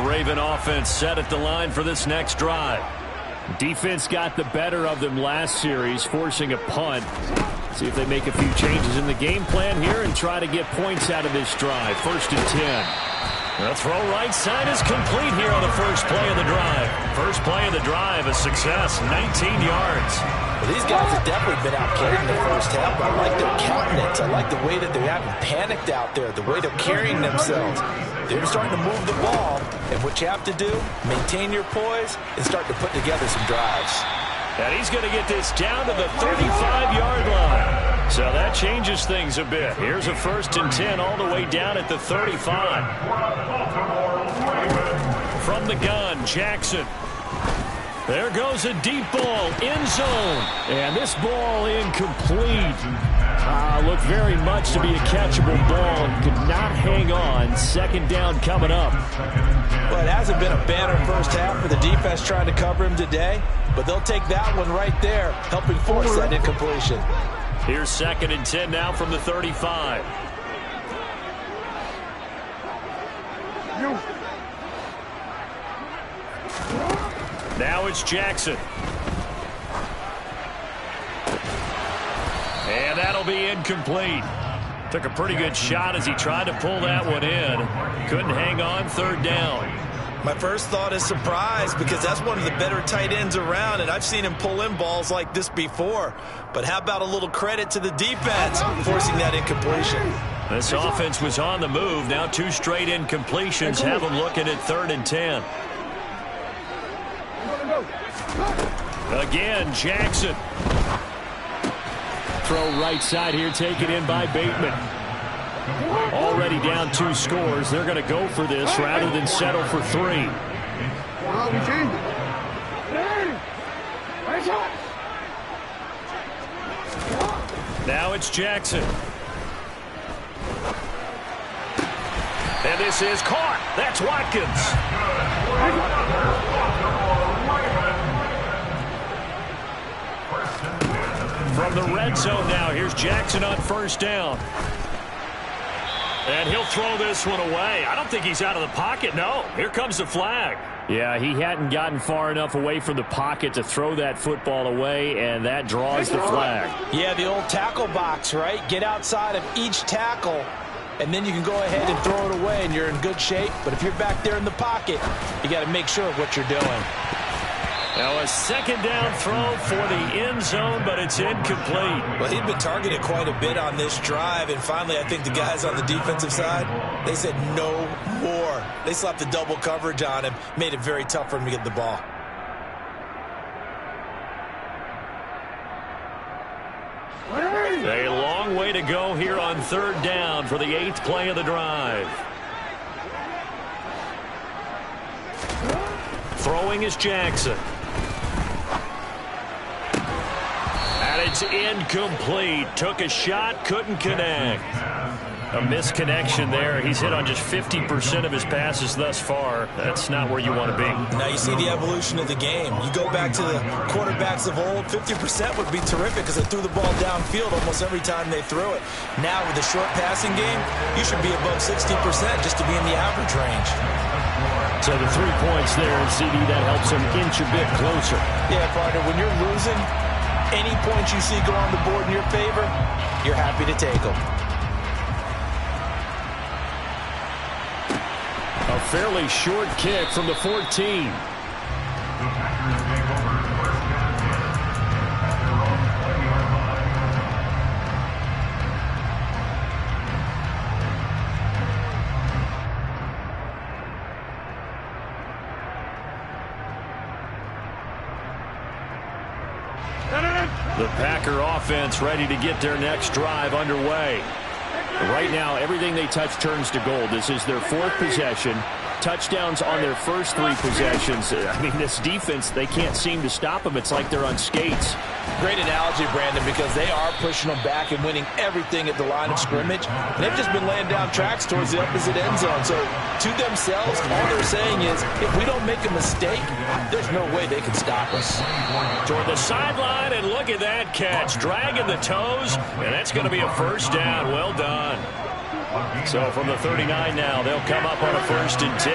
Raven offense set at the line for this next drive. Defense got the better of them last series, forcing a punt. See if they make a few changes in the game plan here and try to get points out of this drive. 1st and 10. The throw right side is complete here on the first play of the drive. First play of the drive, a success, 19 yards. Well, these guys have definitely been outplayed in the first half, but I like their countenance. I like the way that they haven't panicked out there, the way they're carrying themselves. They're starting to move the ball, and what you have to do, maintain your poise and start to put together some drives. And he's going to get this down to the 35-yard line. So that changes things a bit. Here's a 1st and 10 all the way down at the 35. From the gun, Jackson. There goes a deep ball, end zone. And this ball incomplete. Looked very much to be a catchable ball and could not hang on. 2nd down coming up. Well, it hasn't been a banner first half for the defense trying to cover him today, but they'll take that one right there, helping force that incompletion. Here's 2nd and 10 now from the 35. Now it's Jackson. And that'll be incomplete. Took a pretty good shot as he tried to pull that one in. Couldn't hang on. 3rd down. My first thought is surprise, because that's one of the better tight ends around, and I've seen him pull in balls like this before. But how about a little credit to the defense forcing that incompletion? This offense was on the move. Now 2 straight incompletions have them looking at 3rd and 10. Again, Jackson. Throw right side here, taken in by Bateman. Already down 2 scores. They're going to go for this rather than settle for 3. Now it's Jackson. And this is caught. That's Watkins. From the red zone now, here's Jackson on 1st down. And he'll throw this one away. I don't think he's out of the pocket. No, here comes the flag. Yeah, he hadn't gotten far enough away from the pocket to throw that football away, and that draws the flag. Yeah, the old tackle box, right? Get outside of each tackle, and then you can go ahead and throw it away, and you're in good shape. But if you're back there in the pocket, you got to make sure of what you're doing. Now a 2nd down throw for the end zone, but it's incomplete. Well, he'd been targeted quite a bit on this drive, and finally I think the guys on the defensive side, they said no more. They slapped the double coverage on him, made it very tough for him to get the ball. A long way to go here on 3rd down for the 8th play of the drive. Throwing is Jackson. And it's incomplete. Took a shot, couldn't connect. A misconnection there. He's hit on just 50% of his passes thus far. That's not where you want to be. Now you see the evolution of the game. You go back to the quarterbacks of old, 50% would be terrific because they threw the ball downfield almost every time they threw it. Now with the short passing game, you should be above 60% just to be in the average range. So the 3 points there, and CD, that helps him inch a bit closer. Yeah, partner, when you're losing, any points you see go on the board in your favor, you're happy to take them. A fairly short kick from the 14. The Packer offense ready to get their next drive underway. Right now, everything they touch turns to gold. This is their 4th possession. Touchdowns on their first 3 possessions. I mean, this defense, they can't seem to stop them. It's like they're on skates. Great analogy, Brandon, because they are pushing them back and winning everything at the line of scrimmage. And they've just been laying down tracks towards the opposite end zone. So to themselves, all they're saying is, if we don't make a mistake, there's no way they can stop us. Toward the sideline, and look at that catch. Dragging the toes, and that's going to be a 1st down. Well done. So from the 39 now, they'll come up on a 1st and 10.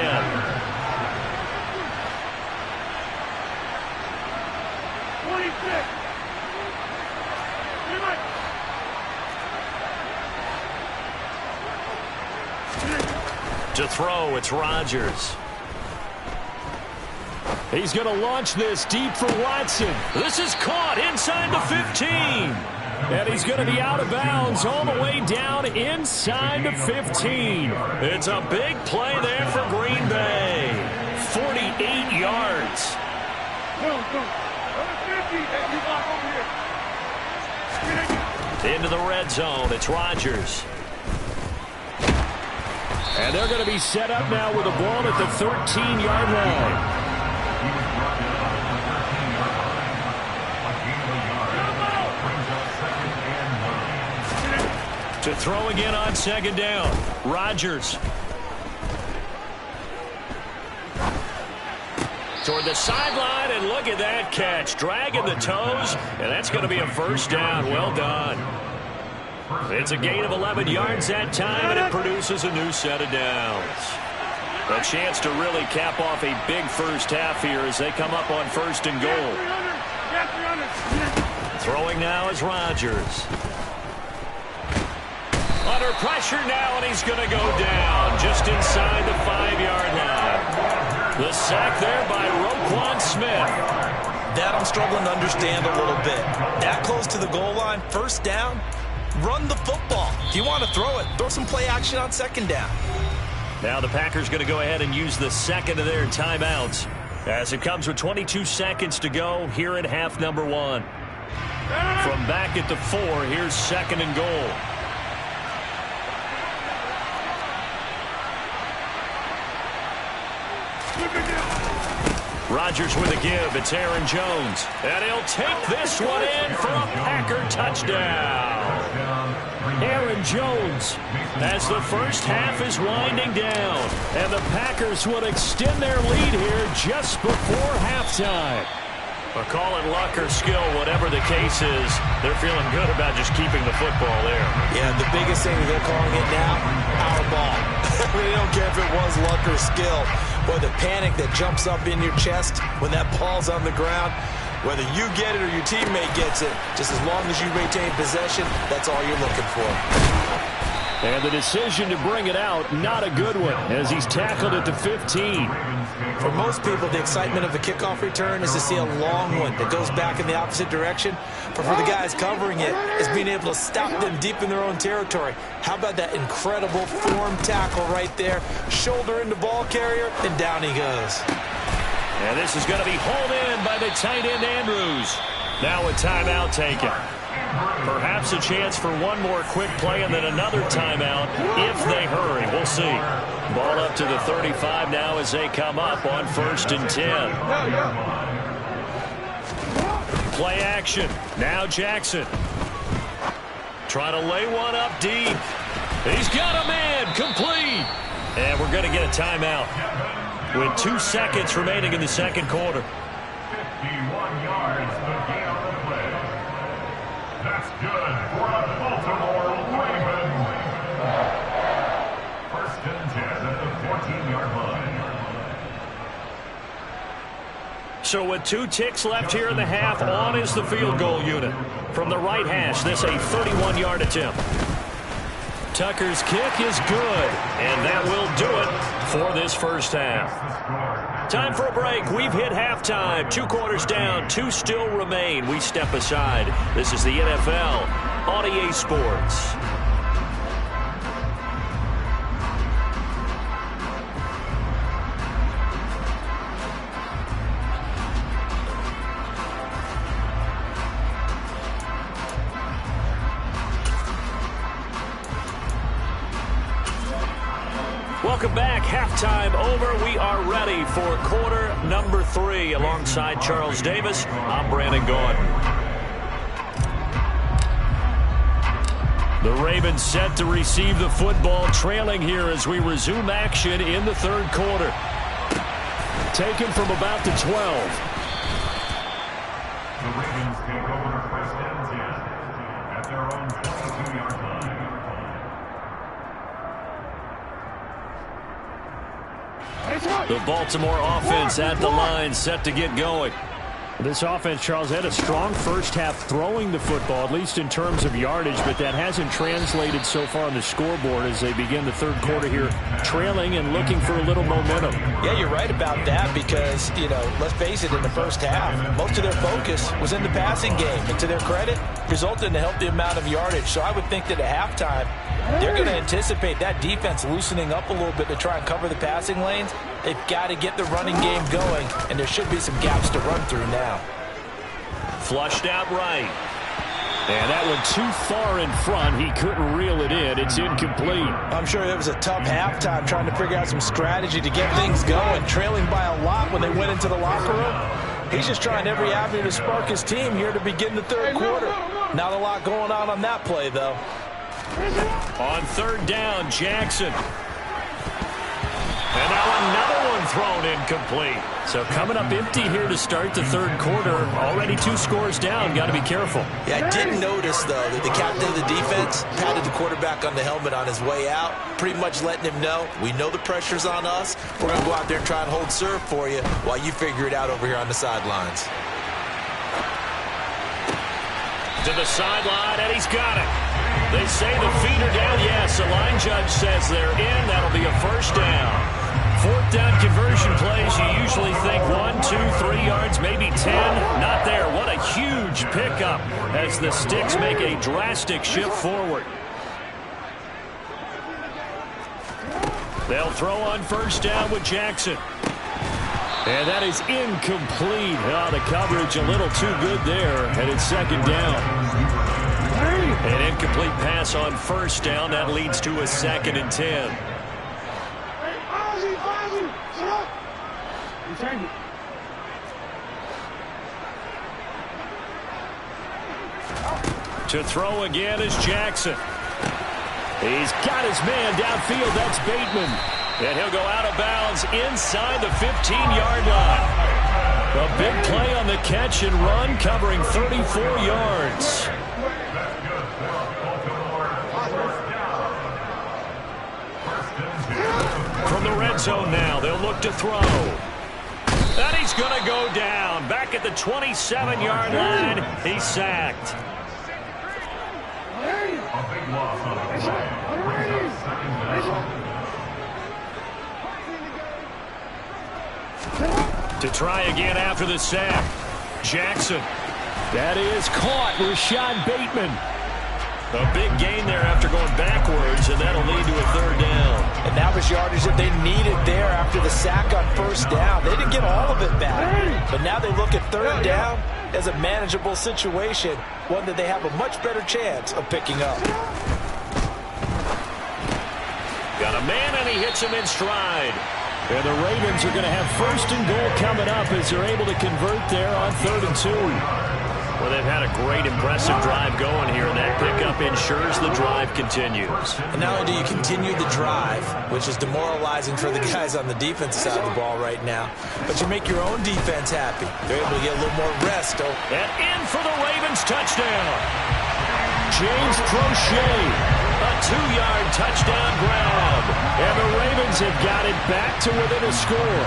To throw, it's Rodgers. He's going to launch this deep for Watson. This is caught inside the 15. And he's going to be out of bounds all the way down inside the 15. It's a big play there for Green Bay. 48 yards. Into the red zone, it's Rodgers. And they're going to be set up now with a ball at the 13-yard line. To throw again on second down, Rodgers. Toward the sideline, and look at that catch. Dragging the toes, and that's going to be a first down. Well done. It's a gain of 11 yards that time, and it produces a new set of downs. A chance to really cap off a big first half here as they come up on first and goal. Throwing now is Rodgers. Under pressure now, and he's going to go down just inside the 5-yard line. The sack there by Roquan Smith. That I'm struggling to understand a little bit. That close to the goal line, first down, run the football. If you want to throw it, throw some play action on second down. Now the Packers going to go ahead and use the second of their timeouts as it comes with 22 seconds to go here at half number 1. From back at the 4, here's second and goal. Rodgers with a give. It's Aaron Jones. And he'll take this one in for a Packer touchdown. Aaron Jones as the first half is winding down. And the Packers would extend their lead here just before halftime. Or call it luck or skill, whatever the case is, they're feeling good about just keeping the football there. Yeah, the biggest thing they're calling it now, our ball. They don't care if it was luck or skill. Or the panic that jumps up in your chest when that ball's on the ground. Whether you get it or your teammate gets it, just as long as you retain possession, that's all you're looking for. And the decision to bring it out, not a good one, as he's tackled at the 15. For most people, the excitement of the kickoff return is to see a long one that goes back in the opposite direction. But for the guys covering it, is being able to stop them deep in their own territory. How about that incredible form tackle right there? Shoulder into ball carrier, and down he goes. And this is going to be hauled in by the tight end Andrews. Now a timeout taken. Perhaps a chance for one more quick play and then another timeout if they hurry. We'll see. Ball up to the 35 now as they come up on 1st and 10. Play action. Now Jackson. Trying to lay one up deep. He's got a man. Complete. And we're going to get a timeout with 2 seconds remaining in the second quarter. 51 yards to gain on the play. That's good for the Baltimore Ravens. 1st and 10 at the 14-yard line. So with 2 ticks left here in the half, on is the field goal unit. From the right hash, this a 31-yard attempt. Tucker's kick is good, and that will do it for this first half. Time for a break. We've hit halftime. 2 quarters down, 2 still remain. We step aside. This is the NFL on EA Sports. Welcome back. Halftime over. We are ready for quarter number 3. Alongside Charles Davis, I'm Brandon Gordon. The Ravens set to receive the football, trailing here as we resume action in the 3rd quarter. Taken from about the 12. The Ravens take over 1st and 10 at their own 22-yard line. The Baltimore offense at the line, set to get going. This offense, Charles, had a strong first half throwing the football, at least in terms of yardage, but that hasn't translated so far on the scoreboard as they begin the third quarter here trailing and looking for a little momentum. Yeah, you're right about that because, you know, let's face it, in the first half, most of their focus was in the passing game. And to their credit, resulted in a healthy amount of yardage. So I would think that at halftime, they're going to anticipate that defense loosening up a little bit to try and cover the passing lanes. They've got to get the running game going, and there should be some gaps to run through now. Flushed out right. And that one too far in front. He couldn't reel it in. It's incomplete. I'm sure it was a tough halftime trying to figure out some strategy to get things going, trailing by a lot when they went into the locker room. He's just trying every avenue to spark his team here to begin the third quarter. Not a lot going on that play, though. On third down, Jackson. And now another one thrown incomplete. So coming up empty here to start the third quarter. Already 2 scores down. Got to be careful. Yeah, I did notice, though, that the captain of the defense patted the quarterback on the helmet on his way out, pretty much letting him know, we know the pressure's on us. We're going to go out there and try and hold serve for you while you figure it out over here on the sidelines. To the sideline, and he's got it. They say the feet are down. Yes, the line judge says they're in. That'll be a first down. Fourth down conversion plays, you usually think 1, 2, 3 yards, maybe 10. Not there. What a huge pickup as the Sticks make a drastic shift forward. They'll throw on first down with Jackson. And that is incomplete. Oh, the coverage a little too good there, and it's second down. An incomplete pass on first down. That leads to a 2nd and 10. To throw again is Jackson. He's got his man downfield. That's Bateman. And he'll go out of bounds inside the 15-yard line. A big play on the catch and run, covering 34 yards. From the red zone now, they'll look to throw. And he's going to go down. Back at the 27-yard line, he's sacked. To try again after the sack. Jackson. That is caught. Rashad Bateman. A big gain there after going backwards, and that'll lead to a third down. And that was yardage that they needed there after the sack on first down. They didn't get all of it back, but now they look at third down as a manageable situation, one that they have a much better chance of picking up. Got a man, and he hits him in stride. And the Ravens are going to have first and goal coming up as they're able to convert there on 3rd and 2. Well, they've had a great, impressive drive going here, and that pickup ensures the drive continues. And not only do you continue the drive, which is demoralizing for the guys on the defensive side of the ball right now, but you make your own defense happy. They're able to get a little more rest. And in for the Ravens touchdown. James Crochet, a 2-yard touchdown grab. And the Ravens have got it back to within a score.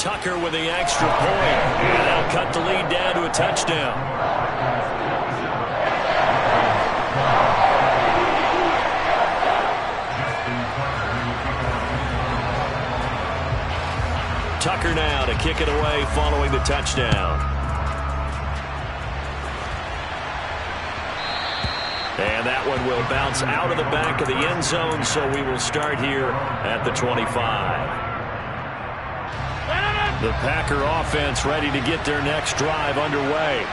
Tucker with the extra point. And that'll cut the lead down to a touchdown. Tucker now to kick it away following the touchdown. And that one will bounce out of the back of the end zone, so we will start here at the 25. The Packer offense ready to get their next drive underway.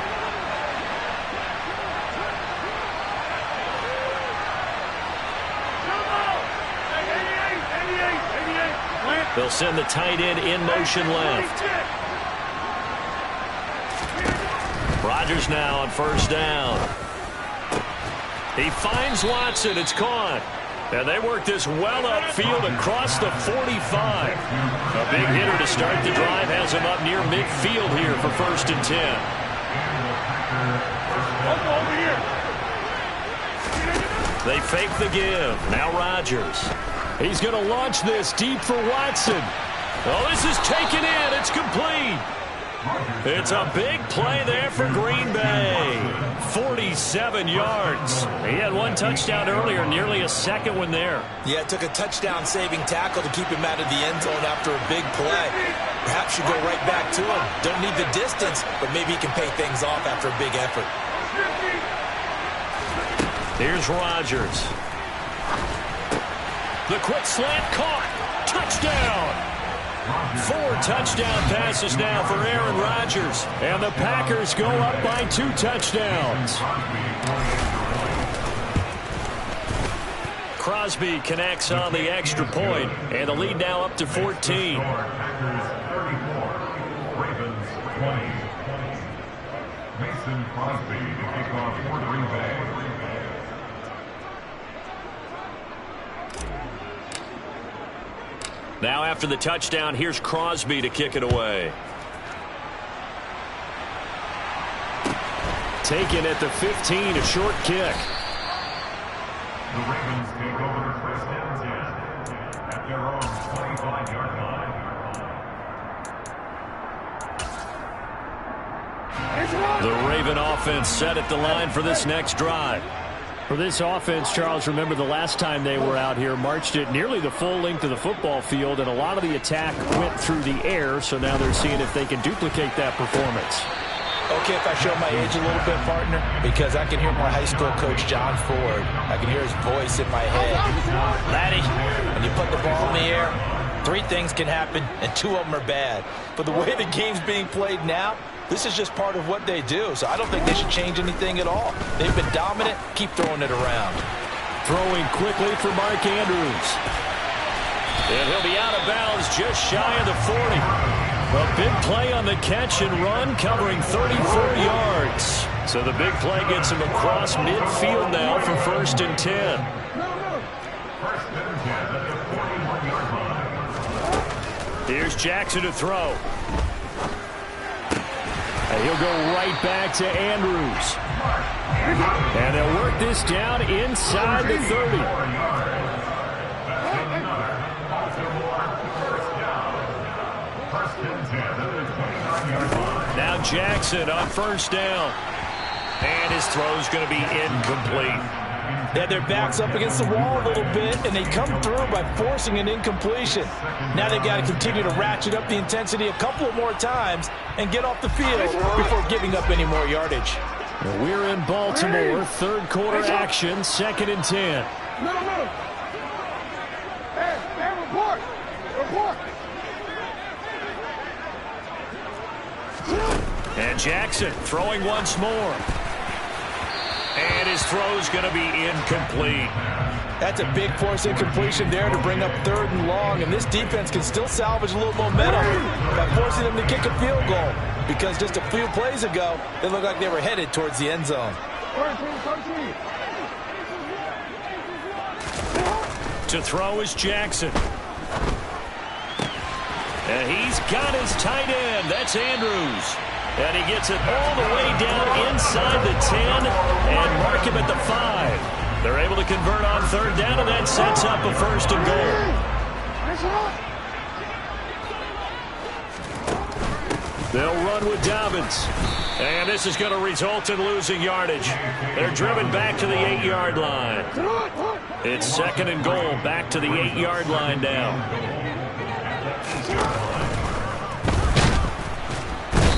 They'll send the tight end in motion left. Rodgers now on first down. He finds Watson. It's caught. And they work this well upfield across the 45. A big hitter to start the drive has him up near midfield here for 1st and 10. They fake the give. Now Rodgers. He's going to launch this deep for Watson. Oh, this is taken in. It's complete. It's a big play there for Green Bay. 47 yards. He had one touchdown earlier, nearly a second one there. Yeah, it took a touchdown-saving tackle to keep him out of the end zone after a big play. Perhaps you go right back to him. Don't need the distance, but maybe he can pay things off after a big effort. Here's Rodgers. The quick slant caught. Touchdown. 4 touchdown passes now for Aaron Rodgers. And the Packers go up by 2 touchdowns. Crosby connects on the extra point, and the lead now up to 14. Mason Crosby to kick off for Green Bay. Now after the touchdown, here's Crosby to kick it away. Taken at the 15, a short kick. The Ravens take over first and 10 at their own 25-yard line. The Raven offense set at the line for this next drive. For this offense, Charles, remember the last time they were out here, marched it nearly the full length of the football field, and a lot of the attack went through the air, so now they're seeing if they can duplicate that performance. Okay, if I show my age a little bit, partner, because I can hear my high school coach, John Ford. I can hear his voice in my head. Laddie, when you put the ball in the air, 3 things can happen, and 2 of them are bad. But the way the game's being played now, this is just part of what they do, so I don't think they should change anything at all. They've been dominant. Keep throwing it around. Throwing quickly for Mark Andrews. And he'll be out of bounds just shy of the 40. A big play on the catch and run, covering 34 yards. So the big play gets him across midfield now for 1st and 10. First and 10 at the 41-yard line. Here's Jackson to throw. And he'll go right back to Andrews. And they'll work this down inside the 30. Now Jackson on 1st down. And his throw's going to be incomplete. Yeah, their back's up against the wall a little bit, and they come through by forcing an incompletion. Now they've got to continue to ratchet up the intensity a couple more times and get off the field before giving up any more yardage. Well, we're in Baltimore, 3rd quarter action, 2nd and 10. And Jackson throwing once more. And his throw's going to be incomplete. That's a big force incompletion there to bring up 3rd and long, and this defense can still salvage a little momentum by forcing them to kick a field goal, because just a few plays ago, they looked like they were headed towards the end zone. To throw is Jackson. And he's got his tight end. That's Andrews. And he gets it all the way down inside the 10 and mark him at the 5. They're able to convert on 3rd down, and that sets up a 1st and goal. They'll run with Dobbins. And this is going to result in losing yardage. They're driven back to the 8-yard line. It's 2nd and goal, back to the 8-yard line now.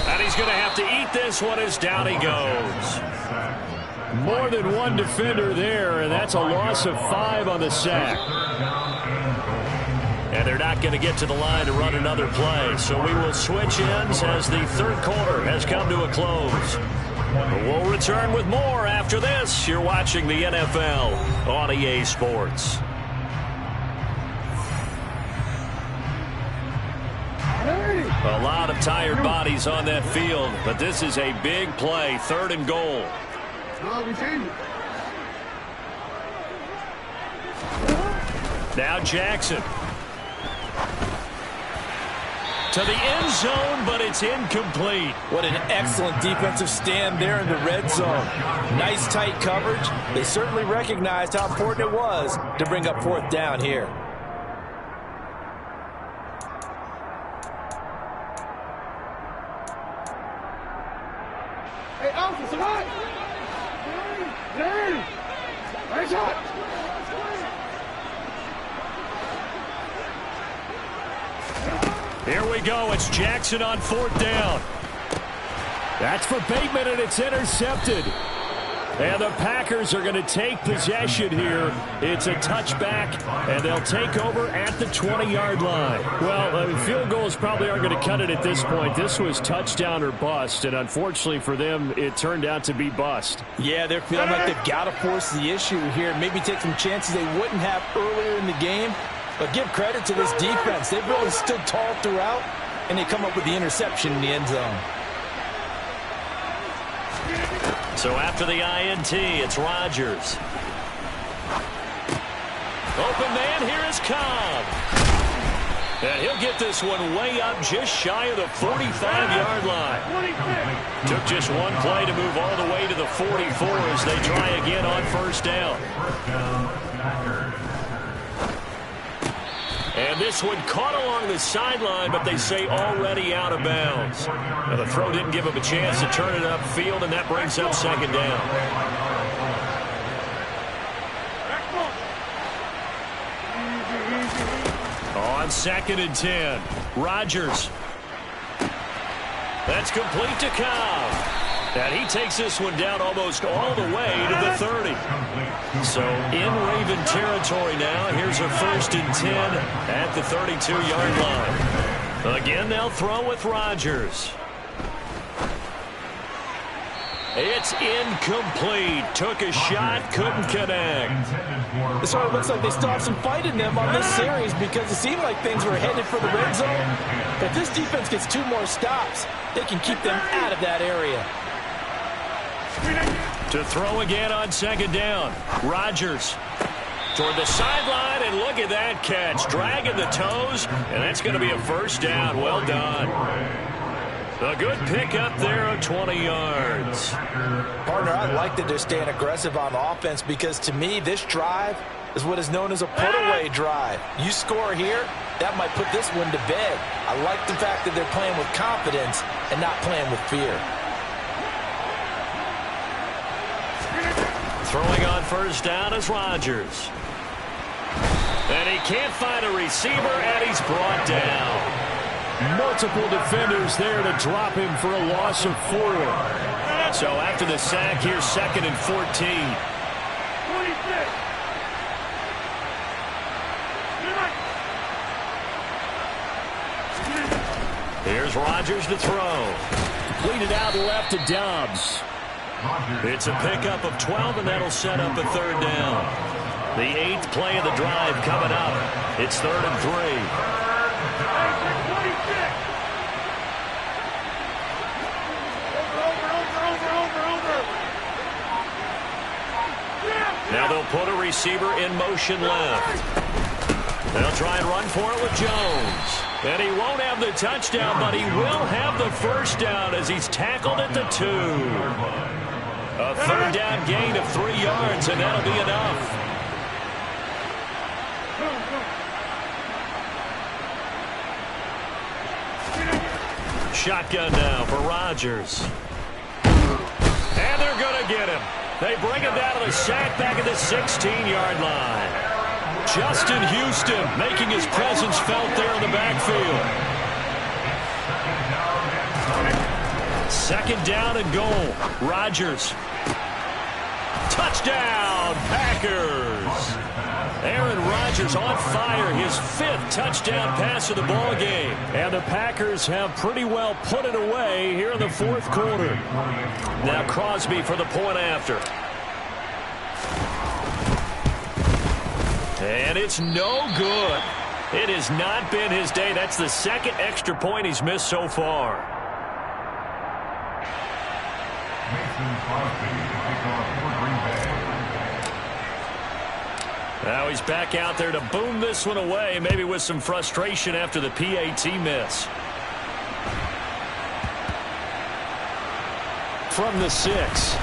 And he's going to have to eat this one as down he goes. More than one defender there, and that's a loss of 5 on the sack. And they're not going to get to the line to run another play, so we will switch ends as the 3rd quarter has come to a close. We'll return with more after this. You're watching the NFL on EA Sports. A lot of tired bodies on that field, but this is a big play, 3rd and goal. Now Jackson. To the end zone, but it's incomplete. What an excellent defensive stand there in the red zone. Nice tight coverage. They certainly recognized how important it was to bring up 4th down here. we go. It's Jackson on 4th down. That's for Bateman, and it's intercepted. And the Packers are going to take possession here. It's a touchback, and they'll take over at the 20-yard line. Well, field goals probably aren't going to cut it at this point. This was touchdown or bust, and unfortunately for them, it turned out to be bust. Yeah, they're feeling like they've got to force the issue here, maybe take some chances they wouldn't have earlier in the game. But give credit to this defense. They've really stood tall throughout, and they come up with the interception in the end zone. So after the INT, it's Rodgers. Open man, here is Cobb. And he'll get this one way up just shy of the 45-yard line. Took just one play to move all the way to the 44 as they try again on 1st down. And this one caught along the sideline, but they say already out of bounds. Now, the throw didn't give him a chance to turn it upfield, and that brings up 2nd down. On 2nd and 10, Rodgers. That's complete to Cobb. And he takes this one down almost all the way to the 30. So in Raven territory now. Here's a 1st and 10 at the 32-yard line. Again, they'll throw with Rodgers. It's incomplete. Took a shot, couldn't connect. It sort of looks like they still have some fight in them on this series because it seemed like things were headed for the red zone. If this defense gets 2 more stops, they can keep them out of that area. To throw again on 2nd down. Rodgers toward the sideline, and look at that catch. Dragging the toes, and that's going to be a 1st down. Well done. A good pickup there of 20 yards. Partner, I like that they're staying aggressive on offense because to me, this drive is what is known as a put-away drive. You score here, that might put this one to bed. I like the fact that they're playing with confidence and not playing with fear. Throwing on 1st down is Rodgers. And he can't find a receiver, and he's brought down. Multiple defenders there to drop him for a loss of 4. So after the sack, here's 2nd and 14. Here's Rodgers to throw. Completed out left to Dobbs. It's a pickup of 12, and that'll set up a 3rd down. The 8th play of the drive coming up. It's 3rd and 3. Now they'll put a receiver in motion left. They'll try and run for it with Jones. And he won't have the touchdown, but he will have the 1st down as he's tackled at the 2. A 3rd down gain of 3 yards, and that'll be enough. Shotgun now for Rodgers. And they're going to get him. They bring him down to the sack back at the 16-yard line. Justin Houston making his presence felt there in the backfield. 2nd down and goal. Rodgers. Touchdown, Packers. Aaron Rodgers on fire, his 5th touchdown pass of the ball game. And the Packers have pretty well put it away here in the 4th quarter. Now Crosby for the point after. And it's no good. It has not been his day. That's the 2nd extra point he's missed so far. Now he's back out there to boom this one away, maybe with some frustration after the PAT miss. From the 6.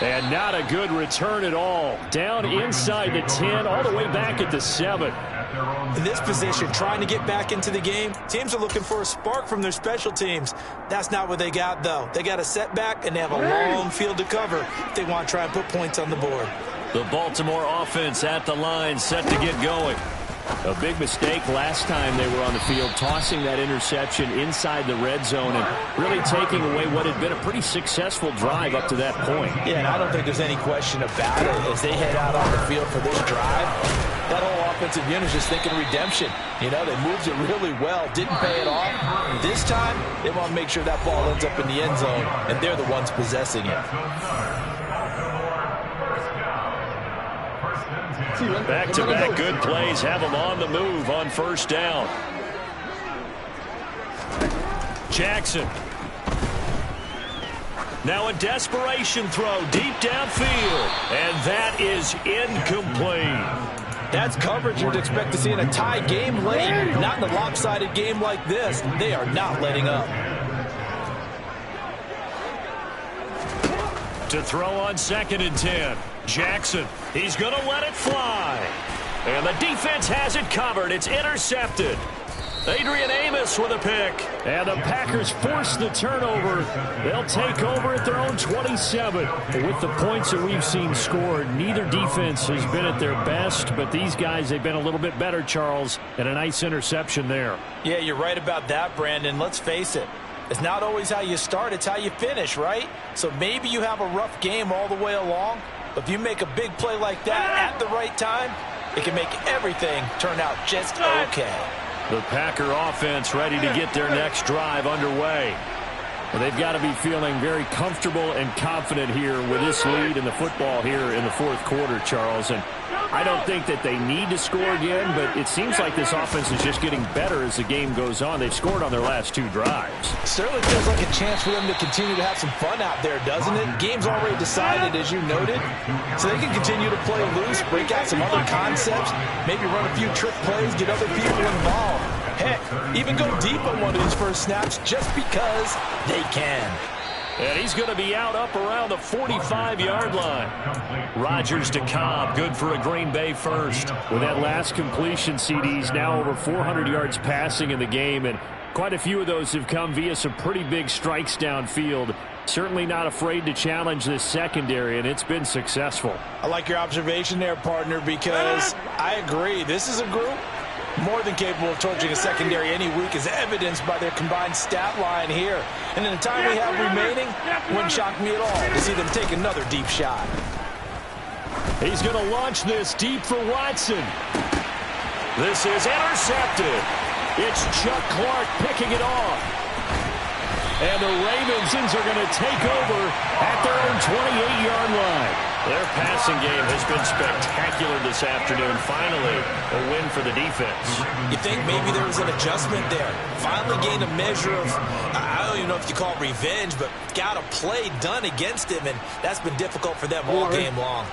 And not a good return at all. Down inside the 10, all the way back at the 7. In this position, trying to get back into the game, teams are looking for a spark from their special teams. That's not what they got, though. They got a setback, and they have a long field to cover if they want to try and put points on the board. The Baltimore offense at the line, set to get going. A big mistake last time they were on the field, tossing that interception inside the red zone and really taking away what had been a pretty successful drive up to that point. Yeah, and I don't think there's any question about it. As they head out on the field for this drive, that whole offensive unit is just thinking redemption. You know, they moved it really well, didn't pay it off. This time, they want to make sure that ball ends up in the end zone, and they're the ones possessing it. Back-to-back good plays have them on the move on first down. Jackson. Now a desperation throw deep downfield, and that is incomplete. That's coverage you'd expect to see in a tie game late. Not in a lopsided game like this. They are not letting up. To throw on 2nd and 10. Jackson, he's going to let it fly. And the defense has it covered. It's intercepted. Adrian Amos with a pick. And the Packers force the turnover. They'll take over at their own 27. With the points that we've seen scored, neither defense has been at their best, but these guys, they've been a little bit better, Charles, and a nice interception there. Yeah, you're right about that, Brandon. Let's face it. It's not always how you start, it's how you finish, right? So maybe you have a rough game all the way along, but if you make a big play like that at the right time, it can make everything turn out just okay. The Packer offense ready to get their next drive underway. Well, they've got to be feeling very comfortable and confident here with this lead in the football here in the fourth quarter, Charles. And I don't think that they need to score again, but it seems like this offense is just getting better as the game goes on. They've scored on their last 2 drives. Certainly feels like a chance for them to continue to have some fun out there, doesn't it? Game's already decided, as you noted, so they can continue to play loose, break out some other concepts, maybe run a few trick plays, get other people involved. Heck, even go deep on one of these first snaps just because they can. And he's going to be out up around the 45-yard line. Rodgers to Cobb, good for a Green Bay first. With that last completion, CD's now over 400 yards passing in the game, and quite a few of those have come via some pretty big strikes downfield. Certainly not afraid to challenge this secondary, and it's been successful. I like your observation there, partner, because I agree. This is a group more than capable of torching a secondary any week, as evidenced by their combined stat line here. And in the time we have remaining, wouldn't shock me at all to see them take another deep shot. He's going to launch this deep for Watson. This is intercepted. It's Chuck Clark picking it off. And the Ravens are going to take over at their own 28-yard line. Their passing game has been spectacular this afternoon. Finally, a win for the defense. You think maybe there was an adjustment there? Finally gained a measure of, I don't even know if you call it revenge, but got a play done against him, and that's been difficult for them all game long.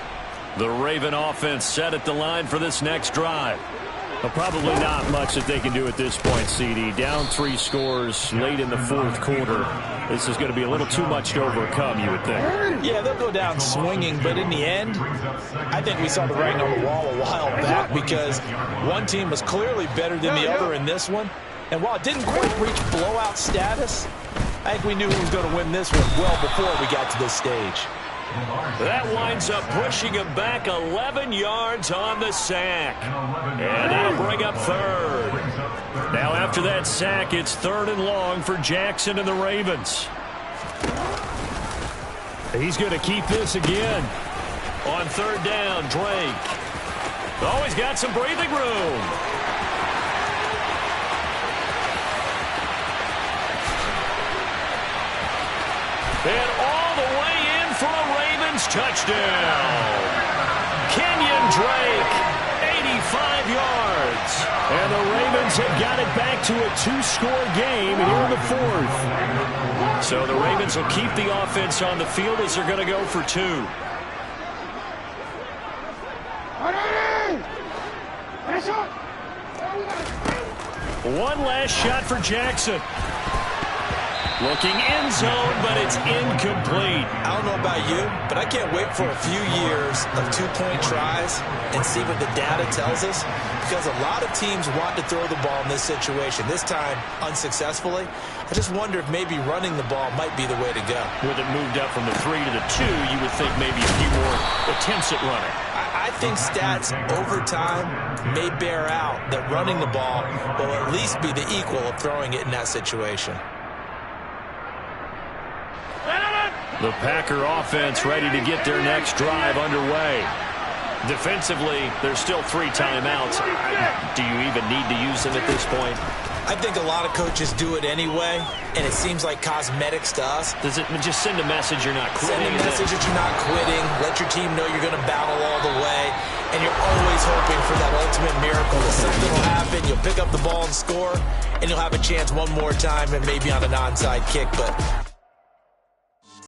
The Raven offense set at the line for this next drive. Well, probably not much that they can do at this point, CD. Down 3 scores late in the fourth quarter. This is going to be a little too much to overcome, you would think. Yeah, they'll go down swinging, but in the end, I think we saw the writing on the wall a while back, because one team was clearly better than the other in this one. And while it didn't quite reach blowout status, I think we knew who was going to win this one well before we got to this stage. That winds up pushing him back 11 yards on the sack. And that'll bring up third. Now after that sack, it's 3rd and long for Jackson and the Ravens. He's going to keep this again. On 3rd down, Drake. Oh, he's got some breathing room. And all the way in for a Ravens touchdown. Kenyon Drake, 85 yards. And the Ravens have got it back to a 2-score game here in the fourth. So the Ravens will keep the offense on the field as they're going to go for 2. One last shot for Jackson. Looking end zone, but it's incomplete. I don't know about you, but I can't wait for a few years of two-point tries and see what the data tells us, because a lot of teams want to throw the ball in this situation, this time unsuccessfully. I just wonder if maybe running the ball might be the way to go. With it moved up from the 3 to the 2, you would think maybe a few more attempts at running. I think stats over time may bear out that running the ball will at least be the equal of throwing it in that situation. The Packer offense ready to get their next drive underway. Defensively, there's still 3 timeouts. Do you even need to use them at this point? I think a lot of coaches do it anyway, and it seems like cosmetics to us. Does it just send a message you're not quitting? Send a message that you're not quitting. Let your team know you're going to battle all the way. And you're always hoping for that ultimate miracle that something will happen. You'll pick up the ball and score, and you'll have a chance one more time and maybe on an onside kick. But